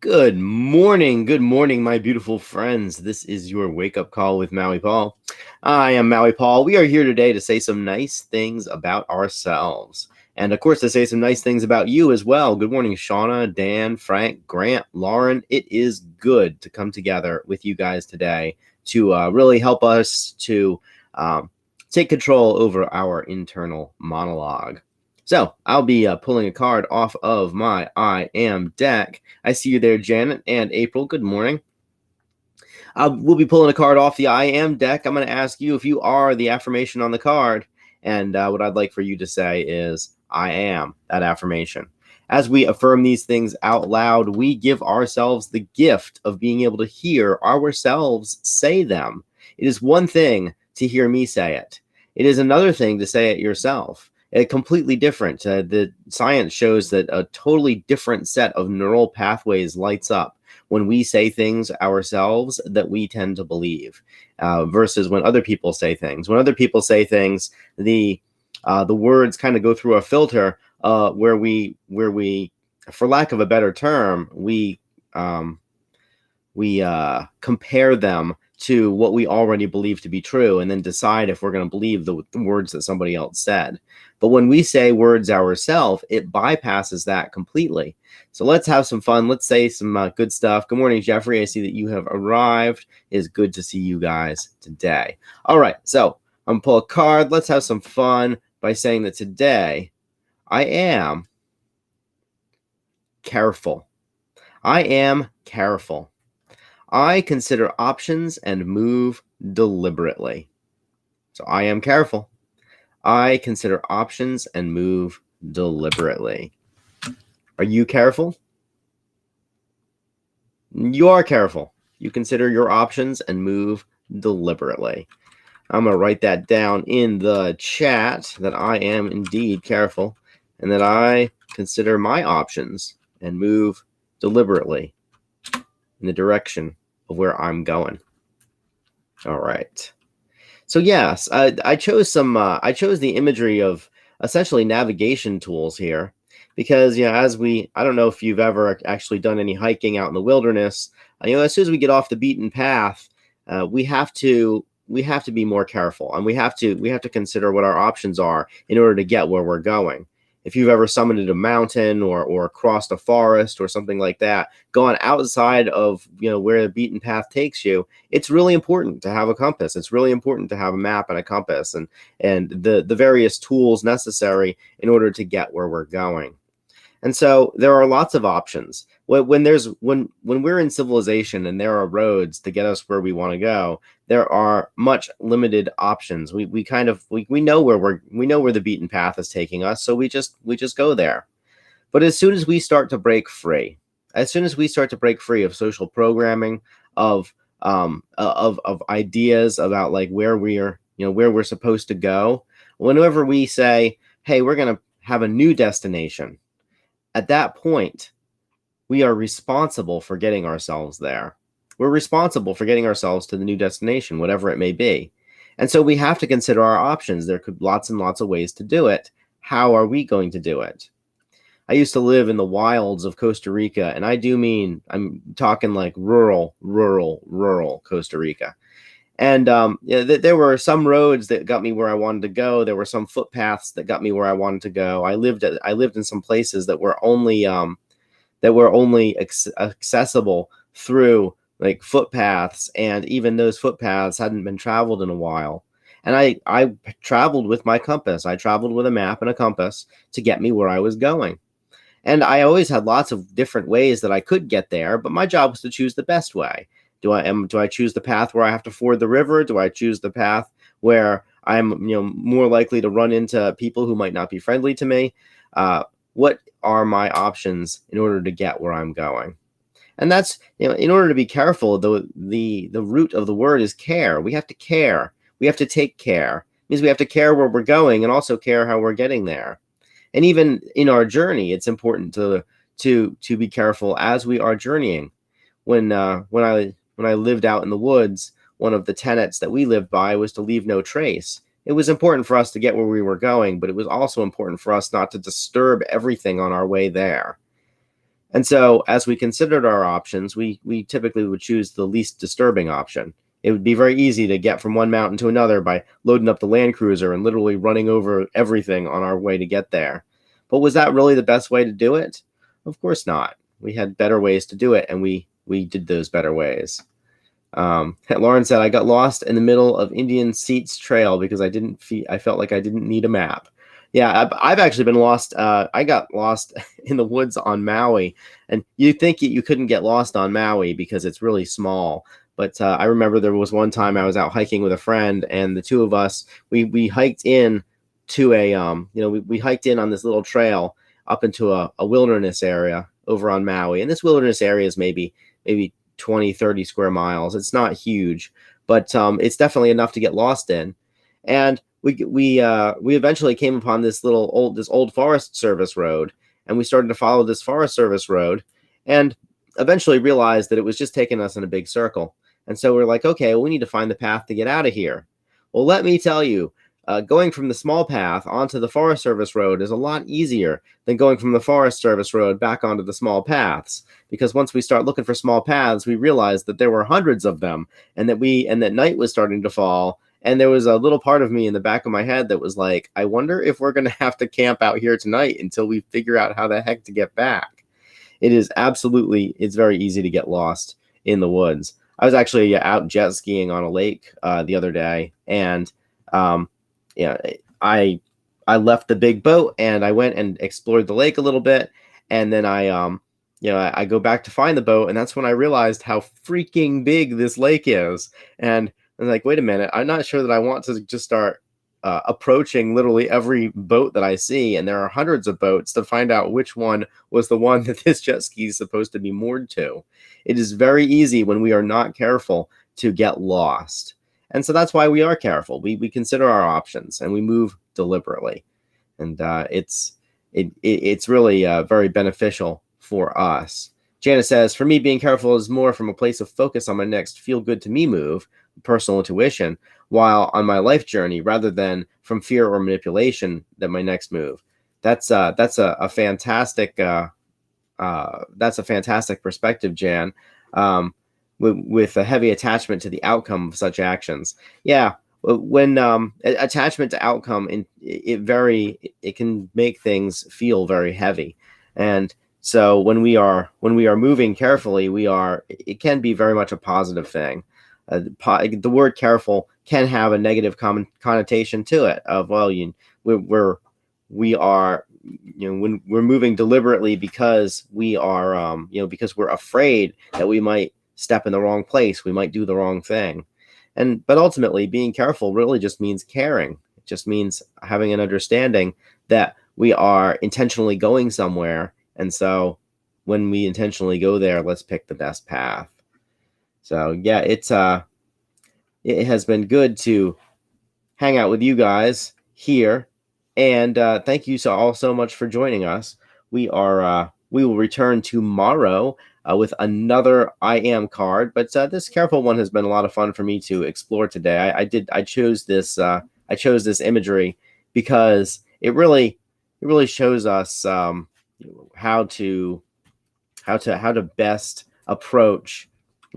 Good morning, my beautiful friends. This is your wake up call with Maui Paul. I am Maui Paul. We are here today to say some nice things about ourselves. And of course, to say some nice things about you as well. Good morning, Shauna, Dan, Frank, Grant, Lauren. It is good to come together with you guys today to really help us to um, take control over our internal monologue. So I'll be pulling a card off of my I Am deck. I see you there, Janet and April. Good morning. We'll be pulling a card off the I Am deck. I'm going to ask you if you are the affirmation on the card. And what I'd like for you to say is, I am that affirmation. As we affirm these things out loud, we give ourselves the gift of being able to hear ourselves say them. It is one thing to hear me say it. It is another thing to say it yourself. Completely different. The science shows that a totally different set of neural pathways lights up when we say things ourselves that we tend to believe, versus when other people say things. When other people say things, the words kind of go through a filter where we, for lack of a better term, we compare them to what we already believe to be true and then decide if we're going to believe the words that somebody else said. But when we say words ourselves, it bypasses that completely. So let's have some fun. Let's say some good stuff. Good morning, Jeffrey. I see that you have arrived. It is good to see you guys today. All right, so I'm going to pull a card. Let's have some fun by saying that today I am careful. I am careful. I consider options and move deliberately. So I am careful. I consider options and move deliberately. Are you careful? You are careful. You consider your options and move deliberately. I'm going to write that down in the chat that I am indeed careful and that I consider my options and move deliberately in the direction of where I'm going. All right. So yes, I chose some. I chose the imagery of essentially navigation tools here because as I don't know if you've ever actually done any hiking out in the wilderness. As soon as we get off the beaten path, we have to be more careful, and we have to consider what our options are in order to get where we're going. If you've ever summited a mountain or crossed a forest or something like that, gone outside of where the beaten path takes you, it's really important to have a compass. It's really important to have a map and a compass and the various tools necessary in order to get where we're going. And so there are lots of options. When we're in civilization and there are roads to get us where we want to go, there are much limited options. We know where the beaten path is taking us, so we just go there. But as soon as we start to break free, of social programming, of ideas about like where we're supposed to go, whenever we say, hey, we're going to have a new destination, at that point, we are responsible for getting ourselves there. We're responsible for getting ourselves to the new destination, whatever it may be. And so we have to consider our options. There could be lots and lots of ways to do it. How are we going to do it? I used to live in the wilds of Costa Rica, and I'm talking like rural Costa Rica. And there were some roads that got me where I wanted to go. There were some footpaths that got me where I wanted to go. I lived in some places that were only accessible through like footpaths, and even those footpaths hadn't been traveled in a while. And I traveled with my compass. I traveled with a map and a compass to get me where I was going. And I always had lots of different ways that I could get there, but my job was to choose the best way. Do I choose the path where I have to ford the river? Do I choose the path where I'm more likely to run into people who might not be friendly to me? What are my options in order to get where I'm going? And that's in order to be careful. The root of the word is care. We have to care. We have to take care. It means we have to care where we're going and also care how we're getting there. And even in our journey, it's important to be careful as we are journeying. When I lived out in the woods, one of the tenets that we lived by was to leave no trace. It was important for us to get where we were going, but it was also important for us not to disturb everything on our way there. And so as we considered our options, we typically would choose the least disturbing option. It would be very easy to get from one mountain to another by loading up the Land Cruiser and literally running over everything on our way to get there. But was that really the best way to do it? Of course not. We had better ways to do it, and we did those better ways. Lauren said, I got lost in the middle of Indian Seats Trail because I felt like I didn't need a map. Yeah, I've actually been lost. I got lost in the woods on Maui, and you think you couldn't get lost on Maui because it's really small. But I remember there was one time I was out hiking with a friend, and the two of us, we hiked in to we hiked in on this little trail up into a wilderness area over on Maui. And this wilderness area is maybe 20, 30 square miles. It's not huge, but it's definitely enough to get lost in. And we eventually came upon this old Forest Service road, and we started to follow this Forest Service road, and eventually realized that it was just taking us in a big circle. And so we're like, okay, well, we need to find the path to get out of here. Well, let me tell you, going from the small path onto the Forest Service road is a lot easier than going from the Forest Service road back onto the small paths. Because once we start looking for small paths, we realized that there were hundreds of them, and that night was starting to fall. And there was a little part of me in the back of my head that was like, I wonder if we're going to have to camp out here tonight until we figure out how the heck to get back. It's very easy to get lost in the woods. I was actually out jet skiing on a lake the other day, and I left the big boat and I went and explored the lake a little bit, and then I go back to find the boat, and that's when I realized how freaking big this lake is. And I was like, wait a minute, I'm not sure that I want to just start approaching literally every boat that I see, and there are hundreds of boats, to find out which one was the one that this jet ski is supposed to be moored to. It is very easy when we are not careful to get lost. And so that's why we are careful. We consider our options and we move deliberately. And it's really very beneficial for us. Janice says, for me, being careful is more from a place of focus on my next feel good to me move, personal intuition, while on my life journey, rather than from fear or manipulation that my next move. That's a fantastic perspective, Jan. With a heavy attachment to the outcome of such actions. Yeah, when attachment to outcome, it can make things feel very heavy. And so when we are moving carefully, it can be very much a positive thing. The word careful can have a negative connotation to it of, well, we are when we're moving deliberately because we are because we're afraid that we might step in the wrong place, we might do the wrong thing. But ultimately, being careful really just means caring. It just means having an understanding that we are intentionally going somewhere, and so when we intentionally go there, let's pick the best path. So yeah, it has been good to hang out with you guys here, and thank you all so much for joining us. We will return tomorrow with another I am card, but this careful one has been a lot of fun for me to explore today. I chose this imagery because it really shows us how to best approach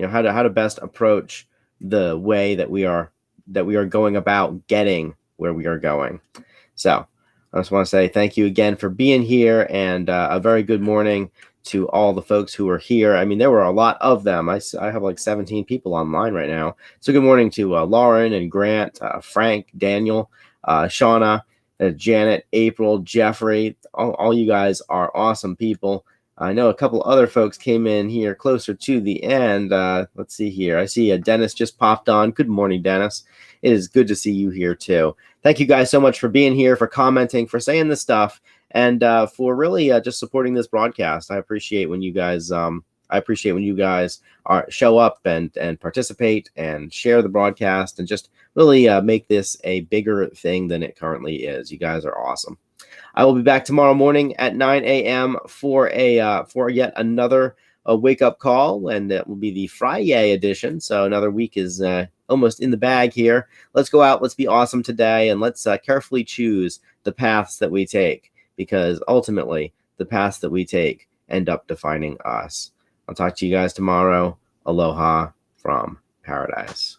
how to best approach the way that we are going about getting where we are going. So I just want to say thank you again for being here, and a very good morning to all the folks who are here. I mean, there were a lot of them. I have like 17 people online right now. So good morning to Lauren and Grant, Frank, Daniel, Shauna, Janet, April, Jeffrey. All you guys are awesome people. I know a couple other folks came in here closer to the end. Let's see here. I see Dennis just popped on. Good morning, Dennis. It is good to see you here too. Thank you guys so much for being here, for commenting, for saying this stuff, and for really just supporting this broadcast. I appreciate when you guys show up and participate and share the broadcast and just really make this a bigger thing than it currently is. You guys are awesome. I will be back tomorrow morning at 9 a.m. for yet another wake up call, and it will be the Friday edition. So another week is almost in the bag here. Let's go out. Let's be awesome today, and let's carefully choose the paths that we take, because ultimately the paths that we take end up defining us. I'll talk to you guys tomorrow. Aloha from paradise.